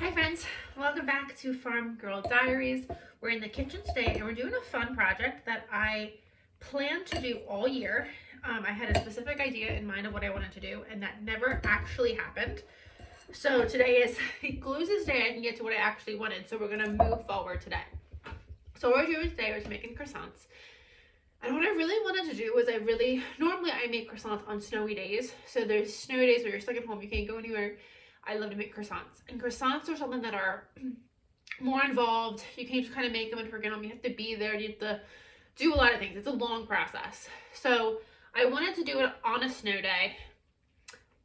Hi friends, welcome back to Farm Girl Diaries. We're in the kitchen today and we're doing a fun project that I planned to do all year. I had a specific idea in mind of what I wanted to do and that never actually happened. So today is the closest day I can get to what I actually wanted, so we're going to move forward today. So what we're doing today is making croissants. And what I really wanted to do was normally I make croissants on snowy days. So there's snowy days where you're stuck at home, you can't go anywhere. I love to make croissants. And croissants are something that are more involved. You can't just kind of make them and forget them. You have to be there. You have to do a lot of things. It's a long process. So I wanted to do it on a snow day.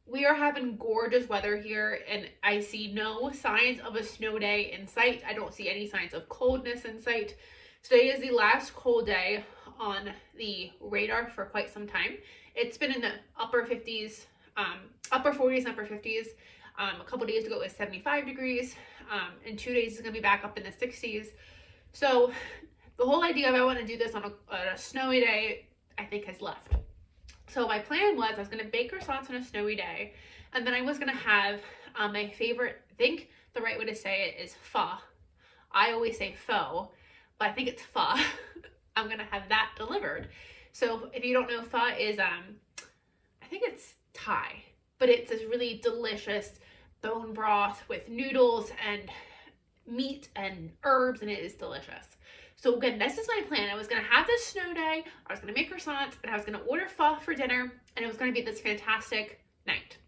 We are having gorgeous weather here and I see no signs of a snow day in sight. I don't see any signs of coldness in sight. Today is the last cold day on the radar for quite some time. It's been in the upper 50s, upper 40s and upper 50s. A couple days ago it was 75 degrees. In 2 days it's gonna be back up in the 60s. So the whole idea of I want to do this on a snowy day, I think, has left. So my plan was I was gonna bake croissants on a snowy day, and then I was gonna have my favorite, I think the right way to say it is pho. I always say pho, but I think it's pho. I'm gonna have that delivered. So if you don't know, pho is I think it's Thai, but it's this really delicious bone broth with noodles and meat and herbs, and it is delicious. So again, this is my plan. I was gonna have this snow day, I was gonna make croissants, and I was gonna order pho for dinner, and it was gonna be this fantastic night.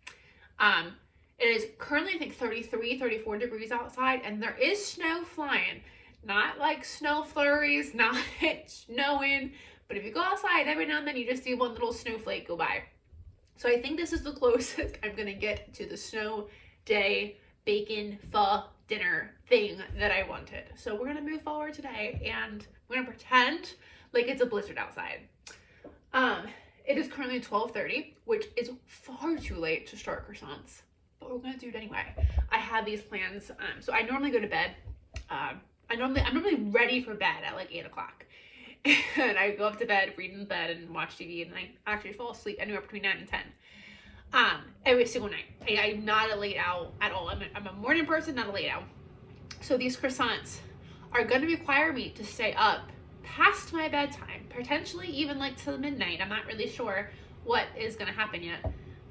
It is currently, I think, 33, 34 degrees outside, and there is snow flying. Not like snow flurries, not snowing, but if you go outside every now and then, you just see one little snowflake go by. So I think this is the closest I'm gonna get to the snow day bacon pho dinner thing that I wanted. So we're gonna move forward today and we're gonna pretend like it's a blizzard outside. It is currently 12:30, which is far too late to start croissants, but we're gonna do it anyway. I have these plans. So I normally go to bed. I'm normally ready for bed at like 8 o'clock. And I go up to bed, read in bed, and watch TV, and I actually fall asleep anywhere between 9 and 10. Every single night. I'm not a late owl at all. I'm a morning person, not a late owl. So these croissants are going to require me to stay up past my bedtime, potentially even like till midnight. I'm not really sure what is going to happen yet.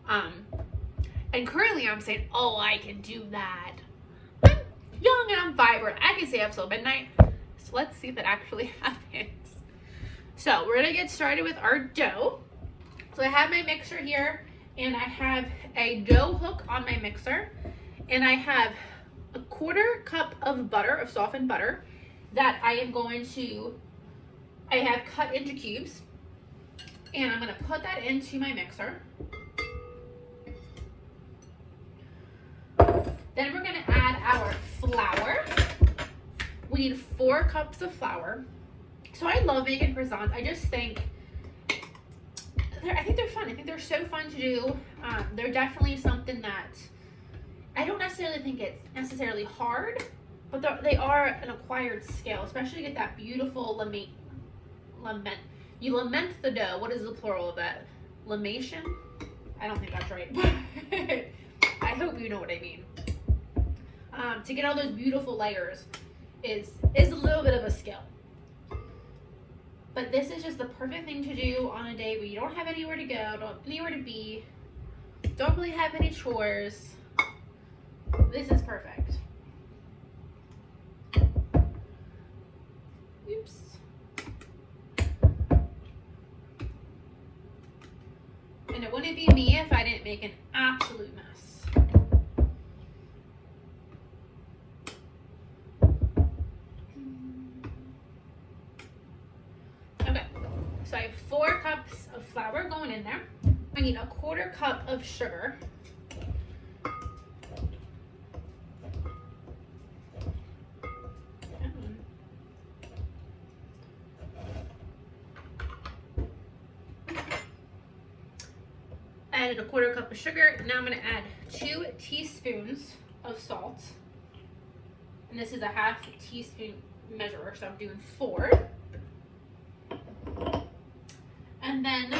And currently I'm saying, oh, I can do that. I'm young and I'm vibrant. I can stay up till midnight. So let's see if that actually happens. So we're gonna get started with our dough. So I have my mixer here, and I have a dough hook on my mixer, and I have a 1/4 cup of butter, of softened butter, that I have cut into cubes, and I'm gonna put that into my mixer. Then we're gonna add our flour. We need 4 cups of flour. So I love making croissants. I just think I think they're fun. I think they're so fun to do. They're definitely something that I don't necessarily think it's necessarily hard, but they are an acquired skill, especially to get that beautiful lament. You lament the dough. What is the plural of that? Lamation? I don't think that's right. I hope you know what I mean. To get all those beautiful layers is a little bit of a skill. But this is just the perfect thing to do on a day where you don't have anywhere to go, anywhere to be, don't really have any chores. This is perfect. Oops. And it wouldn't be me if I didn't make an absolute mess. So I have 4 cups of flour going in there. I need a 1/4 cup of sugar. I added a 1/4 cup of sugar. Now I'm going to add 2 teaspoons of salt. And this is a 1/2 teaspoon measure, so I'm doing 4. And then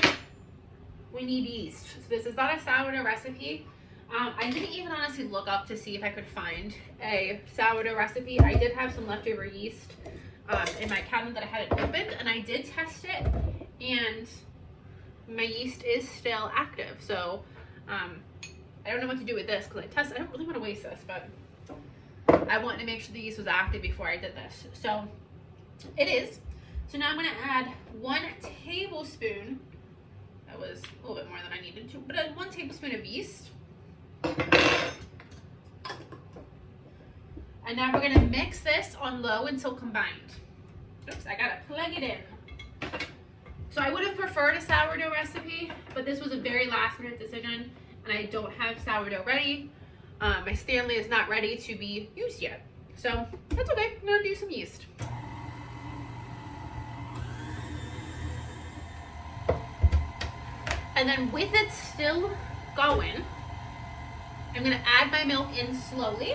we need yeast. So this is not a sourdough recipe. I didn't even honestly look up to see if I could find a sourdough recipe. I did have some leftover yeast in my cabinet that I hadn't opened, and I did test it, and my yeast is still active. So I don't know what to do with this because I don't really want to waste this, but I wanted to make sure the yeast was active before I did this. So it is. So now I'm going to add 1 tablespoon. That was a little bit more than I needed to, but 1 tablespoon of yeast. And now we're going to mix this on low until combined. Oops, I got to plug it in. So I would have preferred a sourdough recipe, but this was a very last minute decision, and I don't have sourdough ready. My Stanley is not ready to be used yet. So that's okay, I'm going to do some yeast. And then with it still going, I'm going to add my milk in slowly.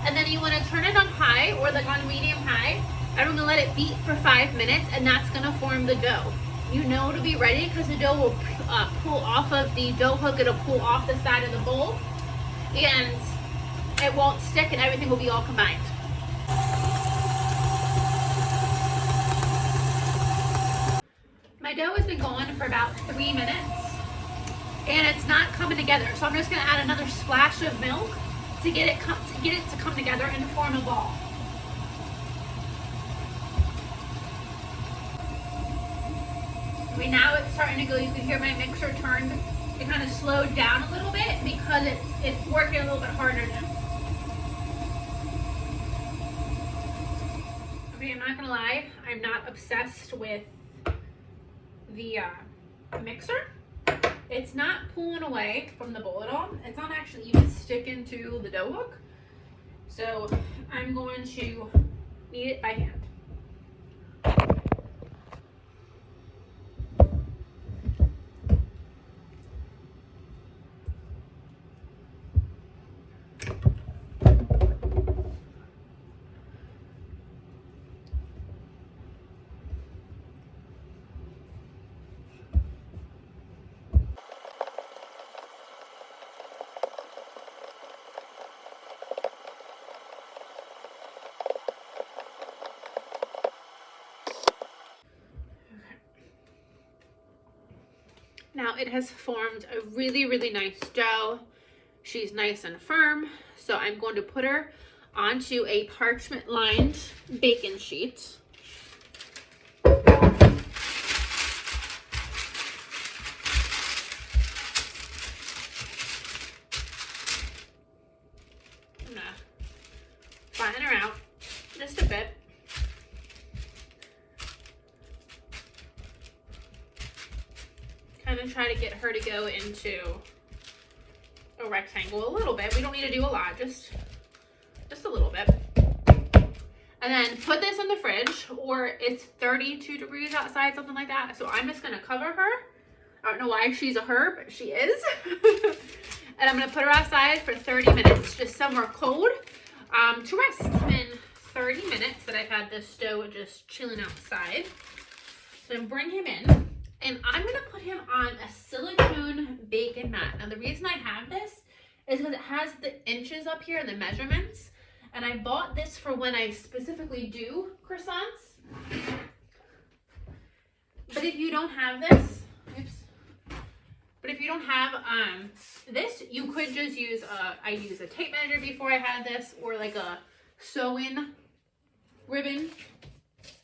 And then you want to turn it on high or like on medium high. I'm going to let it beat for 5 minutes, and that's going to form the dough. You know to be ready because the dough will pull off of the dough hook. It'll pull off the side of the bowl, and it won't stick, and everything will be all combined. My dough has been going for about 3 minutes, and it's not coming together. So I'm just going to add another splash of milk to get it to come together and form a ball. Okay, now it's starting to go. You can hear my mixer turned. It kind of slowed down a little bit because it's working a little bit harder now. Okay, I'm not gonna lie, I'm not obsessed with the mixer. It's not pulling away from the bowl at all. It's not actually even sticking to the dough hook. So I'm going to knead it by hand. Now it has formed a really, really nice dough. She's nice and firm. So I'm going to put her onto a parchment lined baking sheet. I'm gonna flatten her out just a bit. Kind of try to get her to go into a rectangle a little bit. We don't need to do a lot, just a little bit. And then put this in the fridge, or it's 32 degrees outside, something like that. So I'm just gonna cover her. I don't know why she's a her, but she is. And I'm gonna put her outside for 30 minutes, just somewhere cold, to rest. It's been 30 minutes that I've had this dough just chilling outside. So bring him in. And I'm going to put him on a silicone baking mat. Now, the reason I have this is because it has the inches up here and the measurements. And I bought this for when I specifically do croissants. But if you don't have this, but if you don't have this, you could just use, I used a tape measure before I had this, or like a sewing ribbon.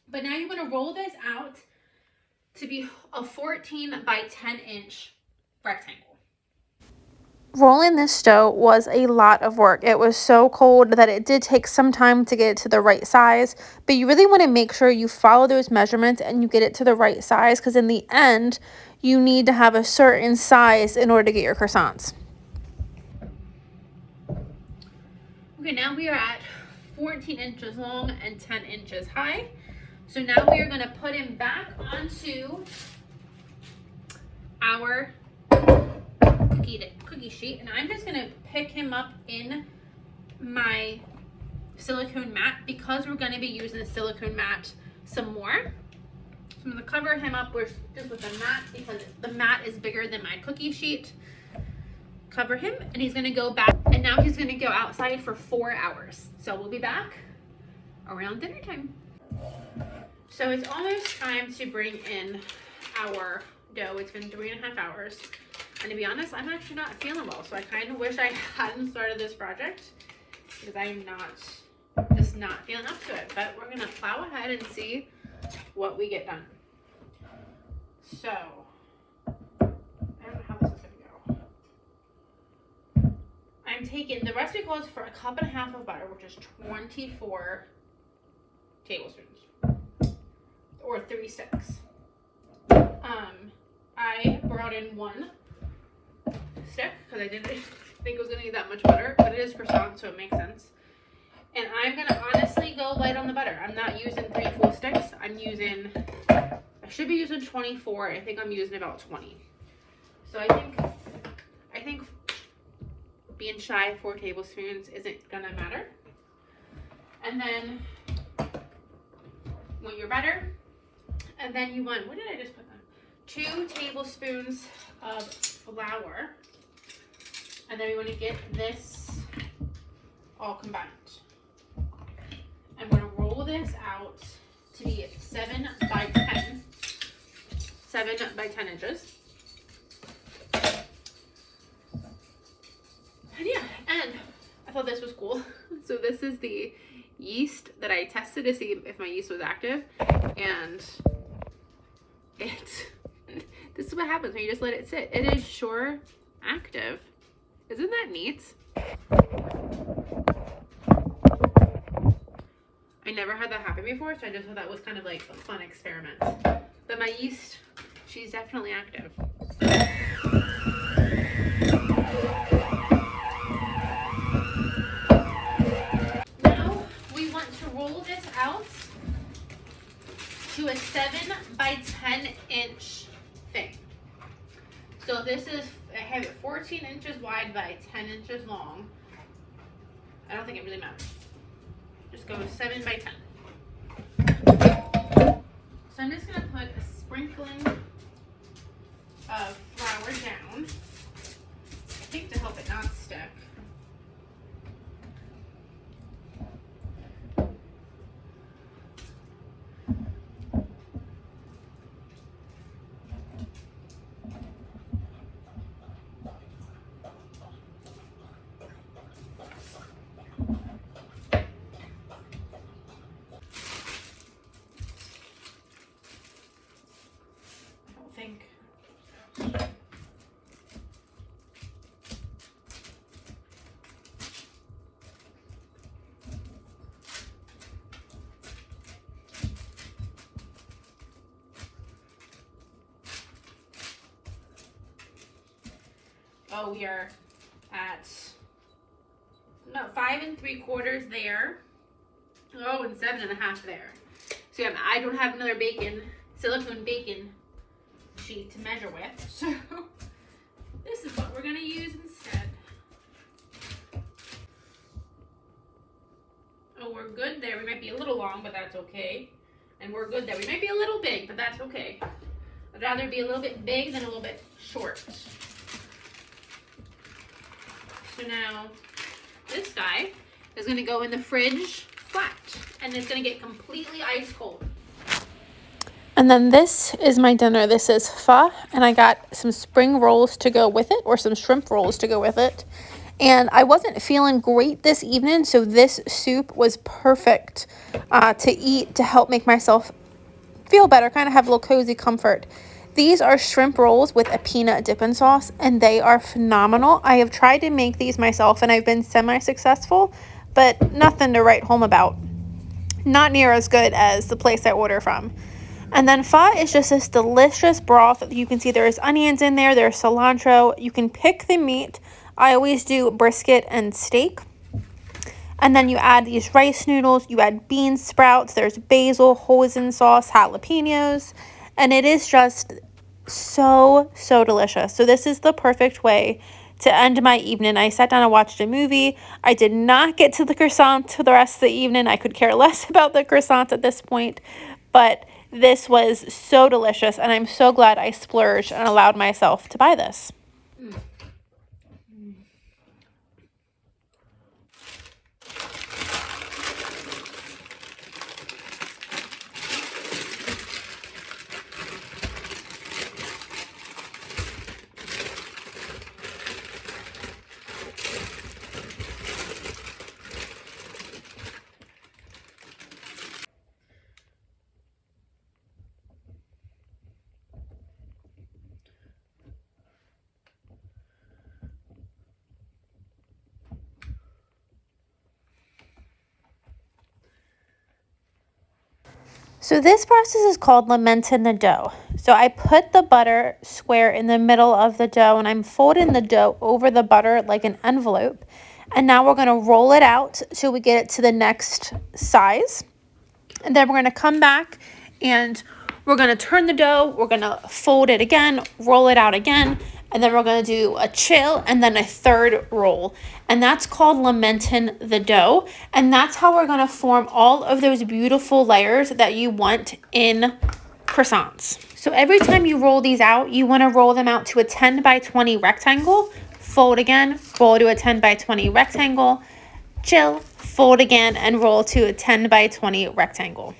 But now you're going to roll this out to be a 14 by 10 inch rectangle. Rolling this dough was a lot of work. It was so cold that it did take some time to get it to the right size, but you really want to make sure you follow those measurements and you get it to the right size, because in the end, you need to have a certain size in order to get your croissants. Okay, now we are at 14 inches long and 10 inches high. So now we are going to put him back onto our cookie sheet, and I'm just going to pick him up in my silicone mat because we're going to be using the silicone mat some more. So I'm going to cover him up just with the mat because the mat is bigger than my cookie sheet. Cover him, and he's going to go back, and now he's going to go outside for 4 hours. So we'll be back around dinner time. So it's almost time to bring in our dough. It's been 3.5 hours. And to be honest, I'm actually not feeling well. So I kind of wish I hadn't started this project because I'm just not feeling up to it. But we're going to plow ahead and see what we get done. So, I don't know how this is going to go. I'm taking, the recipe calls for 1.5 cups of butter, which is 24 tablespoons. Or 3 sticks. I brought in 1 stick because I didn't think it was going to need that much butter, but it is croissant, so it makes sense. And I'm going to honestly go light on the butter. I'm not using 3 full sticks. I should be using 24. I think I'm using about 20. So I think being shy of 4 tablespoons isn't going to matter. And then want your butter. And then you want, what did I just put on? 2 tablespoons of flour. And then we want to get this all combined. I'm going to roll this out to be 7 by 10. 7 by 10 inches. And yeah, and I thought this was cool. So this is the yeast that I tested to see if my yeast was active. And this is what happens when you just let it sit. It is sure active. Isn't that neat? I never had that happen before, so I just thought that was kind of like a fun experiment. But my yeast, she's definitely active. Now we want to roll this out to a 7 by 10 inch thing. So this is, I have it 14 inches wide by 10 inches long. I don't think it really matters. Just go 7 by 10. So I'm just going to put a sprinkling of flour down, I think to help it not stick. Oh, we are at about 5 3/4 there. Oh, and 7 1/2 there. So yeah, I don't have another silicone bacon sheet to measure with. So this is what we're gonna use instead. Oh, we're good there. We might be a little long, but that's okay. And we're good there. We might be a little big, but that's okay. I'd rather be a little bit big than a little bit short. So now this guy is going to go in the fridge flat, and it's going to get completely ice cold. And then this is my dinner. This is pho, and I got some spring rolls to go with it, or some shrimp rolls to go with it. And I wasn't feeling great this evening, so this soup was perfect to eat to help make myself feel better, kind of have a little cozy comfort. These are shrimp rolls with a peanut dipping sauce, and they are phenomenal. I have tried to make these myself, and I've been semi-successful, but nothing to write home about. Not near as good as the place I order from. And then pho is just this delicious broth. You can see there's onions in there, there's cilantro. You can pick the meat. I always do brisket and steak. And then you add these rice noodles, you add bean sprouts, there's basil, hoisin sauce, jalapenos, and it is just so delicious. So this is the perfect way to end my evening. I sat down and watched a movie. I did not get to the croissant for the rest of the evening. I could care less about the croissant at this point, but this was so delicious, and I'm so glad I splurged and allowed myself to buy this. So this process is called lamenting the dough. So I put the butter square in the middle of the dough, and I'm folding the dough over the butter like an envelope. And now we're going to roll it out till we get it to the next size. And then we're going to come back and we're going to turn the dough. We're going to fold it again, roll it out again, and then we're going to do a chill and then a third roll. And that's called lamenting the dough. And that's how we're going to form all of those beautiful layers that you want in croissants. So every time you roll these out, you want to roll them out to a 10 by 20 rectangle, fold again, roll to a 10 by 20 rectangle, chill, fold again, and roll to a 10 by 20 rectangle.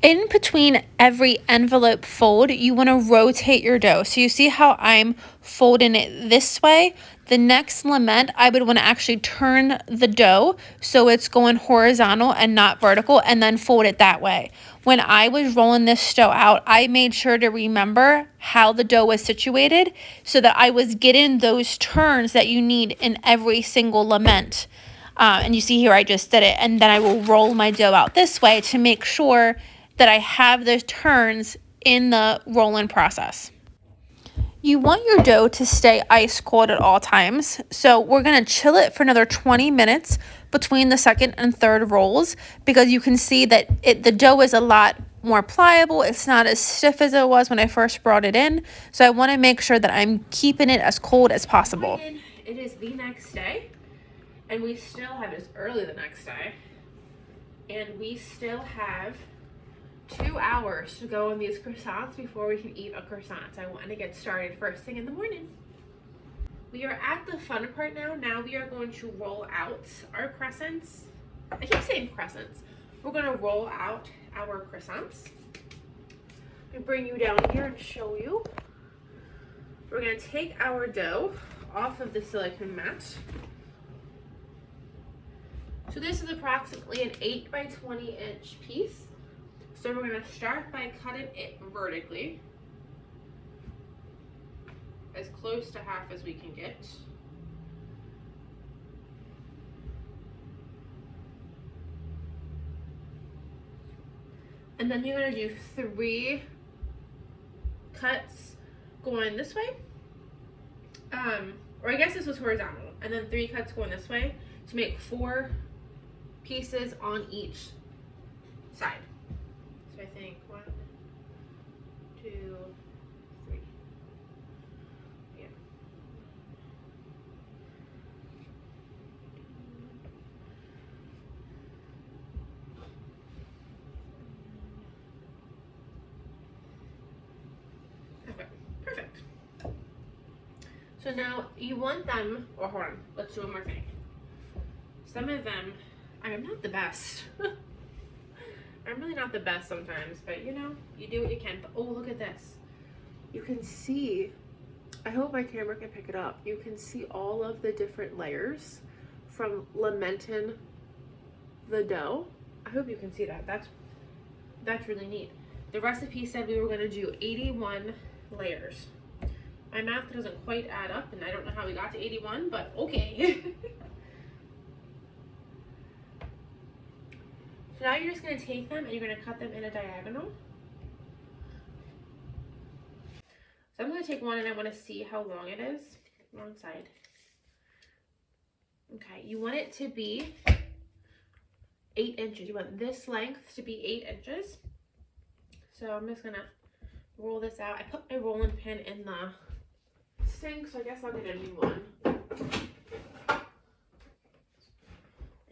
In between every envelope fold, you want to rotate your dough. So you see how I'm folding it this way? The next lament, I would want to actually turn the dough so it's going horizontal and not vertical, and then fold it that way. When I was rolling this dough out, I made sure to remember how the dough was situated so that I was getting those turns that you need in every single lament. And you see here, I just did it. And then I will roll my dough out this way to make sure that I have those turns in the rolling process. You want your dough to stay ice cold at all times. So we're going to chill it for another 20 minutes between the second and third rolls, because you can see that the dough is a lot more pliable. It's not as stiff as it was when I first brought it in. So I want to make sure that I'm keeping it as cold as possible. It is the next day, and we still have, it's early the next day, and we still have 2 hours to go on these croissants before we can eat a croissant. So I want to get started first thing in the morning. We are at the fun part now. Now we are going to roll out our crescents. I keep saying crescents. We're going to roll out our croissants. Let me bring you down here and show you. We're going to take our dough off of the silicone mat. So this is approximately an 8 by 20 inch piece. So we're going to start by cutting it vertically, as close to half as we can get. And then you're going to do 3 cuts going this way. Or I guess this was horizontal. And then 3 cuts going this way to make 4 pieces on each side. So I think 1, 2, 3. Yeah. Okay, perfect. So now you want them, or hold on, let's do one more thing. Some of them, I am not the best. I'm really not the best sometimes, but you know, you do what you can. But oh, look at this. You can see, I hope my camera can pick it up. You can see all of the different layers from lamenting the dough. I hope you can see that. That's really neat. The recipe said we were going to do 81 layers. My math doesn't quite add up, and I don't know how we got to 81, but okay. So now you're just going to take them and you're going to cut them in a diagonal. So I'm going to take one and I want to see how long it is. Wrong side. Okay, you want it to be 8 inches. You want this length to be 8 inches. So I'm just going to roll this out. I put my rolling pin in the sink, so I guess I'll get a new one. I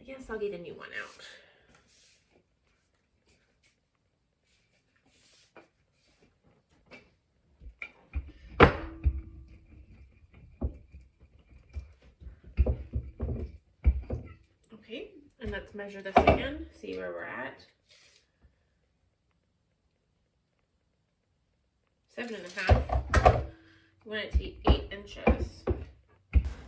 guess I'll get a new one out. Okay, and let's measure this again, see where we're at. 7.5. You want it to be 8 inches.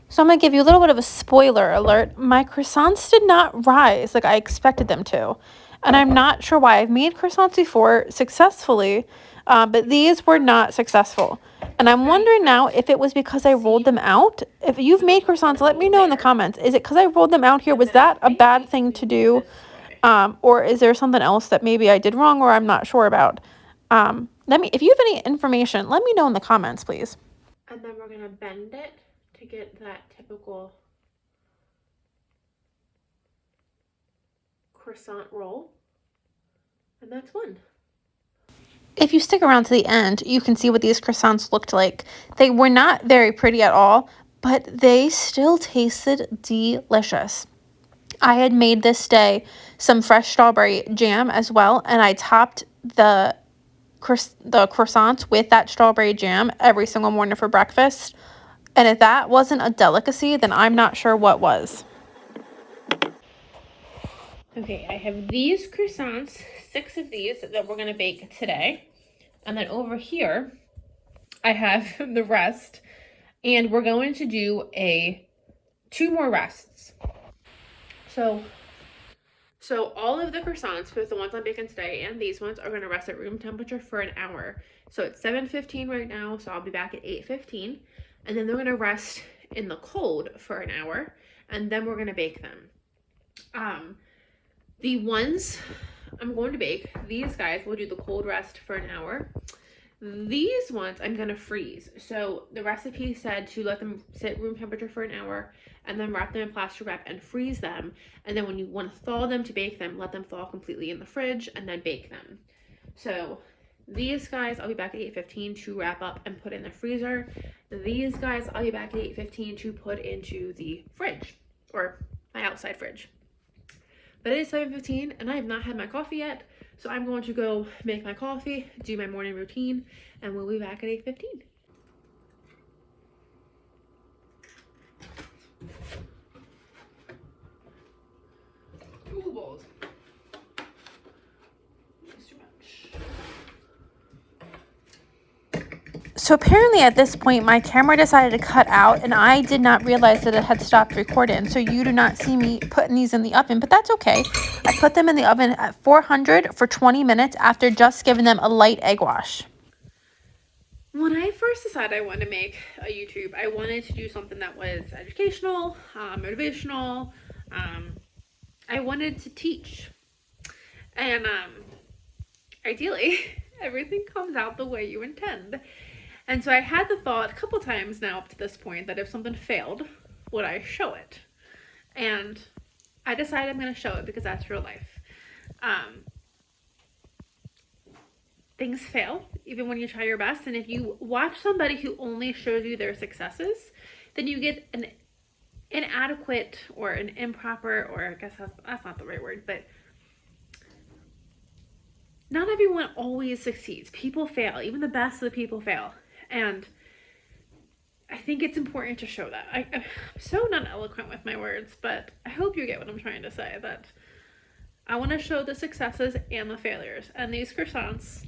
So I'm going to give you a little bit of a spoiler alert. My croissants did not rise like I expected them to. And I'm not sure why. I've made croissants before successfully, but these were not successful. And I'm wondering now if it was because I rolled them out. If you've made croissants, let me know in the comments. Is it because I rolled them out here? Was that a bad thing to do? Or is there something else that maybe I did wrong or I'm not sure about? If you have any information, let me know in the comments, please. And then we're going to bend it to get that typical croissant roll. And that's one. If you stick around to the end, you can see what these croissants looked like. They were not very pretty at all, but they still tasted delicious. I had made this day some fresh strawberry jam as well, and I topped the croissants with that strawberry jam every single morning for breakfast. And if that wasn't a delicacy, then I'm not sure what was. Okay, I have these croissants, 6 of these that we're going to bake today. And then over here, I have the rest. And we're going to do 2 more rests. So all of the croissants, both the ones I'm baking today and these ones, are going to rest at room temperature for an hour. So it's 7:15 right now, so I'll be back at 8:15. And then they're going to rest in the cold for an hour, and then we're going to bake them. The ones I'm going to bake, these guys will do the cold rest for an hour. These ones I'm going to freeze. So the recipe said to let them sit room temperature for an hour and then wrap them in plastic wrap and freeze them. And then when you want to thaw them to bake them, let them thaw completely in the fridge and then bake them. So these guys, I'll be back at 8:15 to wrap up and put in the freezer. These guys, I'll be back at 8:15 to put into the fridge, or my outside fridge. But it is 7:15 and I have not had my coffee yet. So I'm going to go make my coffee, do my morning routine, and we'll be back at 8:15. Ooh, balls. That's too much. So apparently at this point, my camera decided to cut out and I did not realize that it had stopped recording. So you do not see me putting these in the oven, but that's okay. I put them in the oven at 400 for 20 minutes after just giving them a light egg wash. When I first decided I wanted to make a YouTube, I wanted to do something that was educational, motivational. I wanted to teach. And ideally, everything comes out the way you intend. And so I had the thought a couple times now up to this point that if something failed, would I show it? And I decided I'm going to show it because that's real life. Things fail, even when you try your best. And if you watch somebody who only shows you their successes, then you get an inadequate or an improper, or I guess that's not the right word, but not everyone always succeeds. People fail. Even the best of the people fail. And I think it's important to show that. I'm so not eloquent with my words, but I hope you get what I'm trying to say, that I want to show the successes and the failures. And these croissants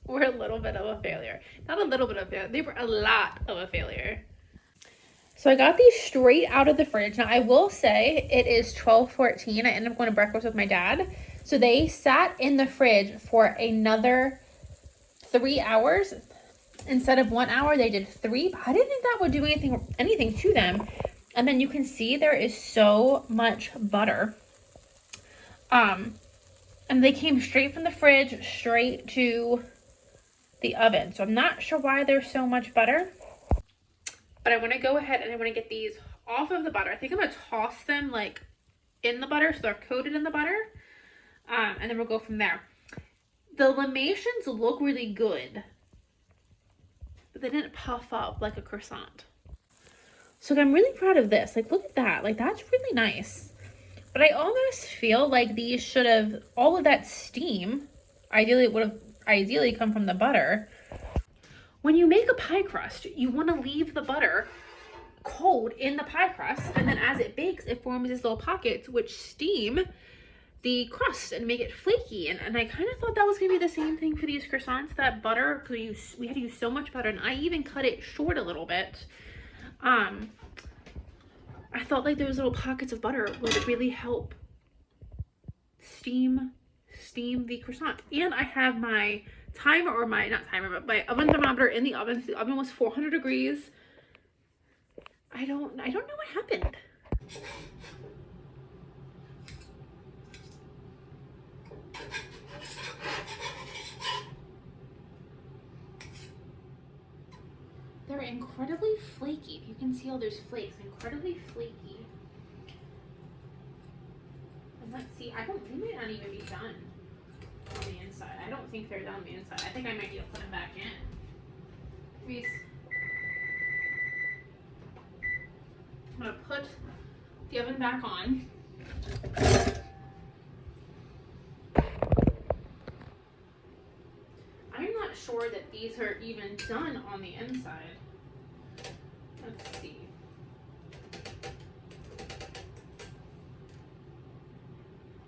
were a little bit of a failure. Not a little bit of a failure. They were a lot of a failure. So I got these straight out of the fridge. Now, I will say it is 12:14. I ended up going to breakfast with my dad. So they sat in the fridge for another 3 hours. Instead of 1 hour, they did 3. I didn't think that would do anything to them. And then you can see there is so much butter. And they came straight from the fridge, straight to the oven. So I'm not sure why there's so much butter. But I want to go ahead and I want to get these off of the butter. I think I'm going to toss them like in the butter so they're coated in the butter. And then we'll go from there. The lamations look really good, but they didn't puff up like a croissant. So I'm really proud of this. Like, look at that. Like, that's really nice. But I almost feel like these should have, all of that steam, ideally would have come from the butter. When you make a pie crust, you want to leave the butter cold in the pie crust, and then as it bakes, it forms these little pockets which steam the crust and make it flaky. And I kind of thought that was going to be the same thing for these croissants, that butter, because we had to use so much butter, and I even cut it short a little bit. I thought like those little pockets of butter would really help steam the croissant. And I have my timer, or my, not timer, but my oven thermometer in the oven. The oven was 400 degrees. I don't know what happened. They're incredibly flaky. You can see all those flakes, incredibly flaky. And let's see, they might not even be done on the inside. I don't think they're done on the inside. I think I might need to put them back in. Please. I'm gonna put the oven back on. I'm not sure that these are even done on the inside. Let's see.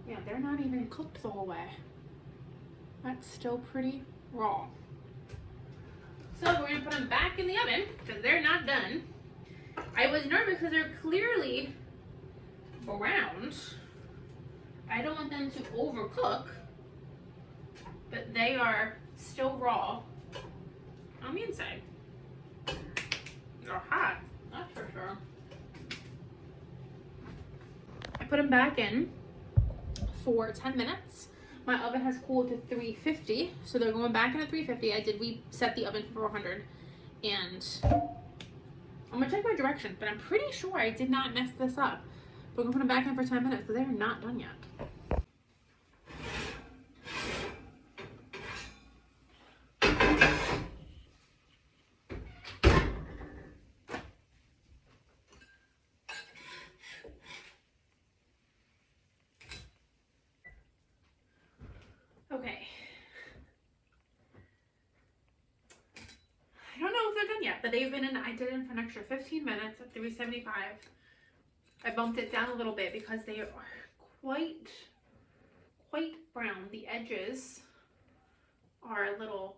Yeah, they're not even cooked the whole way. That's still pretty raw. So we're gonna put them back in the oven because they're not done. I was nervous because they're clearly browned. I don't want them to overcook, but they are still raw on the inside. They're hot, that's for sure. I put them back in for 10 minutes. My oven has cooled to 350, so they're going back in at 350. I did reset the oven for 400, and I'm gonna check my directions, but I'm pretty sure I did not mess this up. We're gonna put them back in for 10 minutes because they're not done yet. Okay. I don't know if they're done yet, but they've been in, I did it for an extra 15 minutes at 375. I bumped it down a little bit because they are quite brown. The edges are a little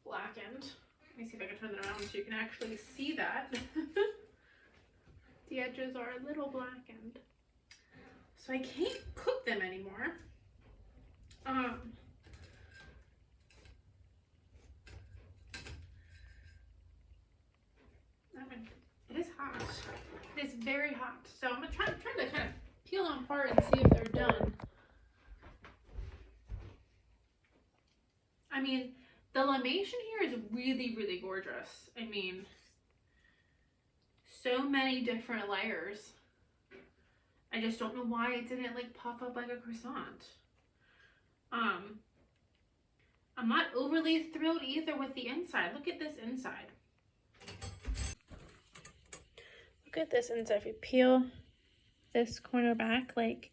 blackened. Let me see if I can turn that around so you can actually see that. The edges are a little blackened. So I can't cook them anymore. It is hot. It is very hot. So I'm gonna try to kind of peel them apart and see if they're done. I mean, the lamation here is really gorgeous. I mean, so many different layers. I just don't know why it didn't like puff up like a croissant. I'm not overly thrilled either with the inside. Look at this inside. Look at this inside. If you peel this corner back, like,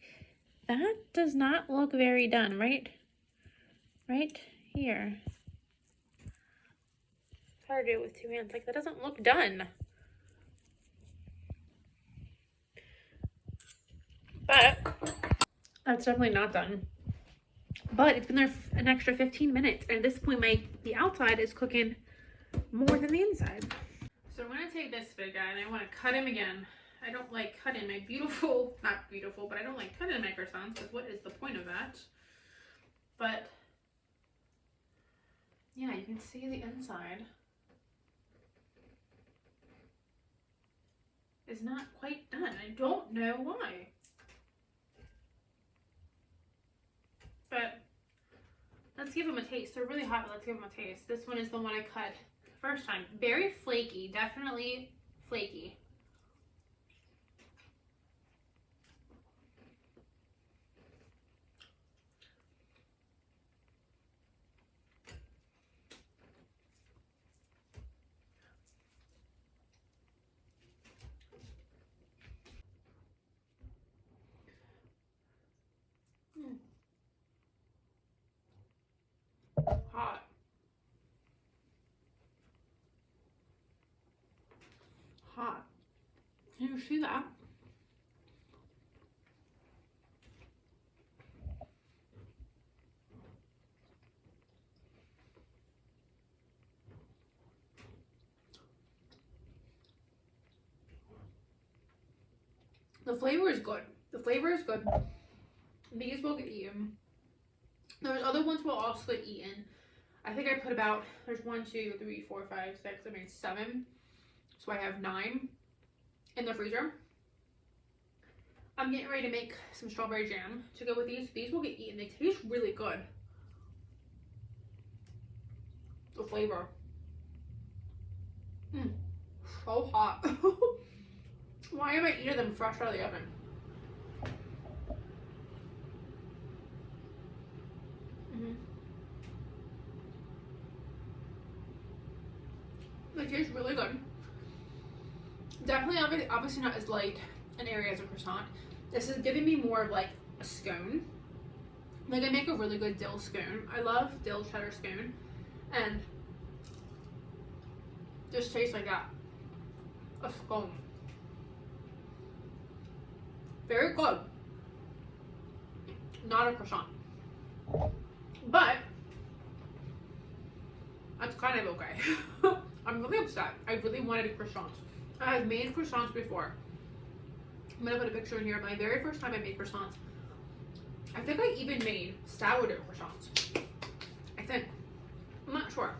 that does not look very done, right? Right here. It's hard to do it with two hands. Like, that doesn't look done. But that's definitely not done. But it's been there an extra 15 minutes. And at this point, the outside is cooking more than the inside. So I'm going to take this big guy and I want to cut him again. I don't like cutting my not beautiful, but I don't like cutting my croissants because what is the point of that? But yeah, you can see the inside is not quite done. I don't know why. But let's give them a taste. They're really hot, but let's give them a taste. This one is the one I cut first time. Very flaky, definitely flaky. hot. Can you see that? The flavor is good. The flavor is good. These will get eaten. There's other ones will also get eaten. I think I put about, there's 1, 2, 3, 4, 5, 6, I mean 7. So I have 9 in the freezer. I'm getting ready to make some strawberry jam to go with these. These will get eaten. They taste really good. The flavor. So hot. Why am I eating them fresh out of the oven? They taste really good. Definitely, obviously not as light an area as a croissant. This is giving me more of like a scone. Like I make a really good dill scone. I love dill cheddar scone, and just tastes like that. A scone. Very good. Not a croissant, but that's kind of okay. I'm really upset. I really wanted croissants. I've made croissants before. I'm gonna put a picture in here. My very first time I made croissants. I think I even made sourdough croissants. I think. I'm not sure.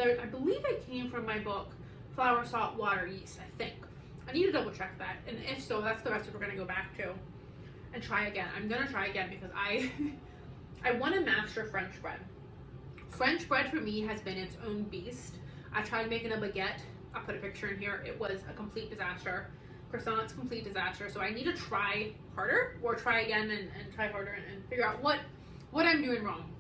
I believe it came from my book, Flour, Salt, Water, Yeast, I think. I need to double check that. And if so, that's the recipe we're gonna go back to and try again. I'm gonna try again because I want to master French bread. French bread for me has been its own beast. I tried making a baguette. I'll put a picture in here. It was a complete disaster. Croissants, complete disaster. So I need to try harder, or try again and try harder and figure out what I'm doing wrong.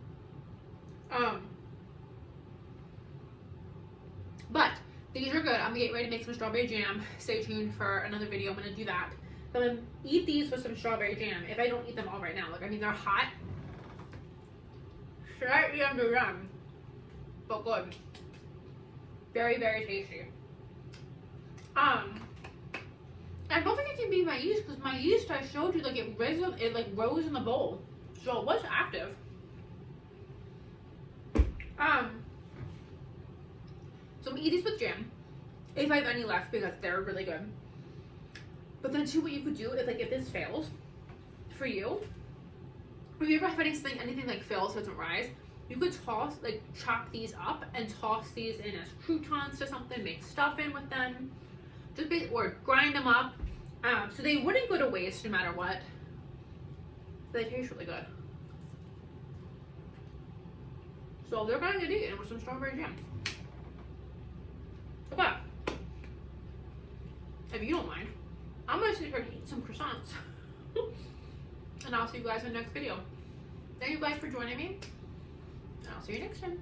But these are good. I'm gonna get ready to make some strawberry jam. Stay tuned for another video. I'm gonna do that. I'm gonna eat these with some strawberry jam if I don't eat them all right now. Like, I mean, they're hot. Slightly underdone, but good. Very, very tasty. I don't think it can be my yeast because my yeast, I showed you, like it rose in the bowl, so it was active. So I'm gonna eat these with jam if I have any left because they're really good. But then too, what you could do is like if this fails for you, if you ever have anything like fail so it doesn't rise, you could chop these up and toss these in as croutons to something, make stuff in with them, or grind them up, so they wouldn't go to waste no matter what. They taste really good. So they're going to get eaten with some strawberry jam. Okay. If you don't mind, I'm going to sit here and eat some croissants. And I'll see you guys in the next video. Thank you guys for joining me. And I'll see you next time.